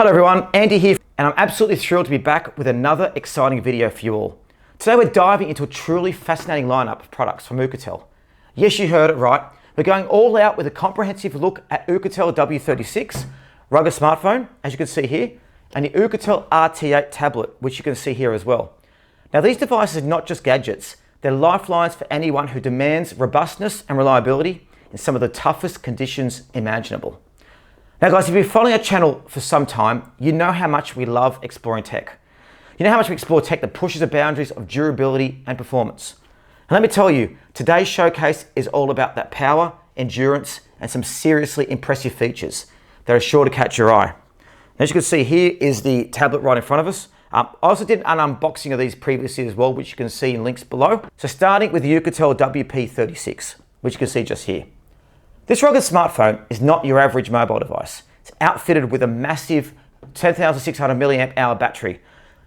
Hello everyone, Andy here, and I'm absolutely thrilled to be back with another exciting video for you all. Today we're diving into a truly fascinating lineup of products from Oukitel. Yes, you heard it right. We're going all out with a comprehensive look at Oukitel W36, rugged smartphone, as you can see here, and the Oukitel RT8 tablet, which you can see here as well. Now these devices are not just gadgets, they're lifelines for anyone who demands robustness and reliability in some of the toughest conditions imaginable. Now guys, if you've been following our channel for some time, you know how much we love exploring tech. You know how much we explore tech that pushes the boundaries of durability and performance. And let me tell you, today's showcase is all about that power, endurance, and some seriously impressive features that are sure to catch your eye. As you can see, here is the tablet right in front of us. I also did an unboxing of these previously as well, which you can see in links below. So starting with the Oukitel WP36, which you can see just here. This rugged smartphone is not your average mobile device. It's outfitted with a massive 10,600 milliamp hour battery.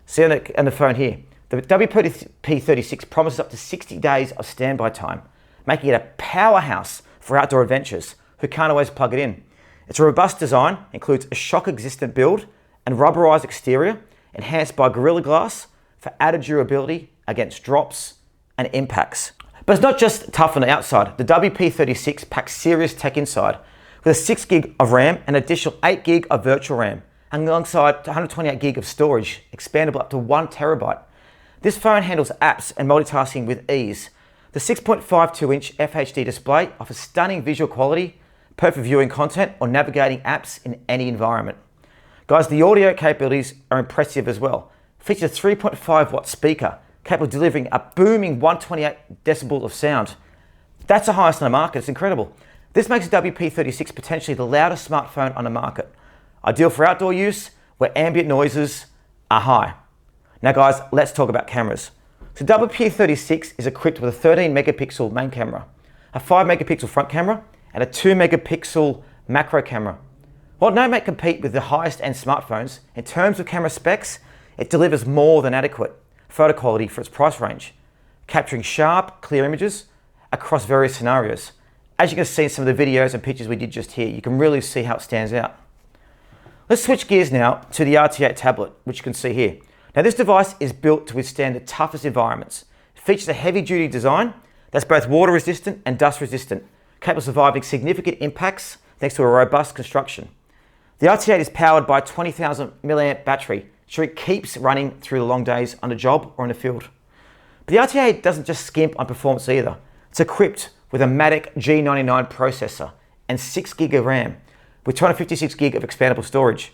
See on the phone here, the WP36 promises up to 60 days of standby time, making it a powerhouse for outdoor adventures who can't always plug it in. Its robust design includes a shock-resistant build and rubberized exterior, enhanced by Gorilla Glass for added durability against drops and impacts. But it's not just tough on the outside. The WP36 packs serious tech inside with a 6 gig of RAM and an additional 8 gig of virtual RAM, and alongside 128 gig of storage, expandable up to 1 terabyte. This phone handles apps and multitasking with ease. The 6.52-inch FHD display offers stunning visual quality, perfect viewing content or navigating apps in any environment. Guys, the audio capabilities are impressive as well. It features a 3.5 watt speaker, capable of delivering a booming 128 decibels of sound. That's the highest on the market, it's incredible. This makes the WP36 potentially the loudest smartphone on the market. Ideal for outdoor use where ambient noises are high. Now guys, let's talk about cameras. So WP36 is equipped with a 13 megapixel main camera, a 5 megapixel front camera, and a 2 megapixel macro camera. While no may compete with the highest end smartphones, in terms of camera specs, it delivers more than adequate photo quality for its price range, capturing sharp, clear images across various scenarios. As you can see in some of the videos and pictures we did just here, you can really see how it stands out. Let's switch gears now to the RT8 tablet, which you can see here. Now this device is built to withstand the toughest environments. It features a heavy-duty design that's both water resistant and dust resistant, capable of surviving significant impacts thanks to a robust construction. The RT8 is powered by a 20,000 milliamp battery, so it keeps running through the long days on the job or in the field. But the RT8 doesn't just skimp on performance either. It's equipped with a Matic G99 processor and 6 gig of RAM with 256 gig of expandable storage.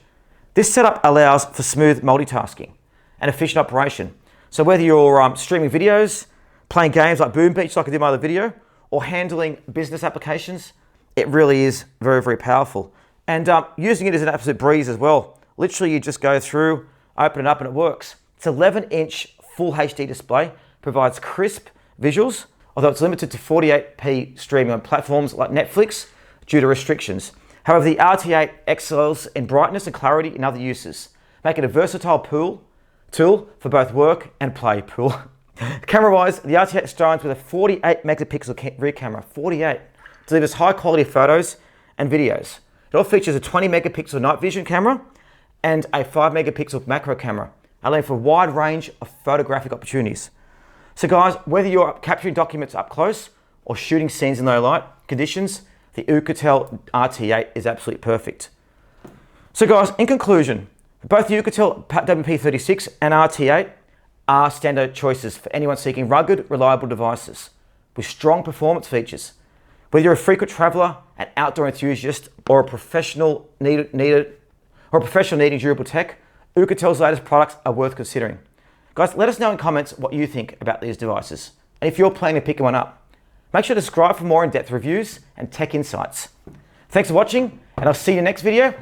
This setup allows for smooth multitasking and efficient operation. So whether you're streaming videos, playing games like Boom Beach like I did in my other video, or handling business applications, it really is very, very powerful. And using it is an absolute breeze as well. Literally you just go through, open it up and it works. It's 11-inch full HD display, provides crisp visuals, although it's limited to 48p streaming on platforms like Netflix due to restrictions. However, the RT8 excels in brightness and clarity in other uses, making it a versatile tool for both work and play. Camera-wise, the RT8 shines with a 48 megapixel rear camera, 48, delivers high quality photos and videos. It also features a 20 megapixel night vision camera and a 5 megapixel macro camera, allowing for a wide range of photographic opportunities. So guys, whether you're capturing documents up close or shooting scenes in low light conditions, the Oukitel RT8 is absolutely perfect. So guys, in conclusion, both the Oukitel WP36 and RT8 are standout choices for anyone seeking rugged, reliable devices with strong performance features. Whether you're a frequent traveler, an outdoor enthusiast, or a professional needing durable tech, Oukitel's latest products are worth considering. Guys, let us know in comments what you think about these devices, and if you're planning to pick one up. Make sure to subscribe for more in-depth reviews and tech insights. Thanks for watching, and I'll see you in the next video.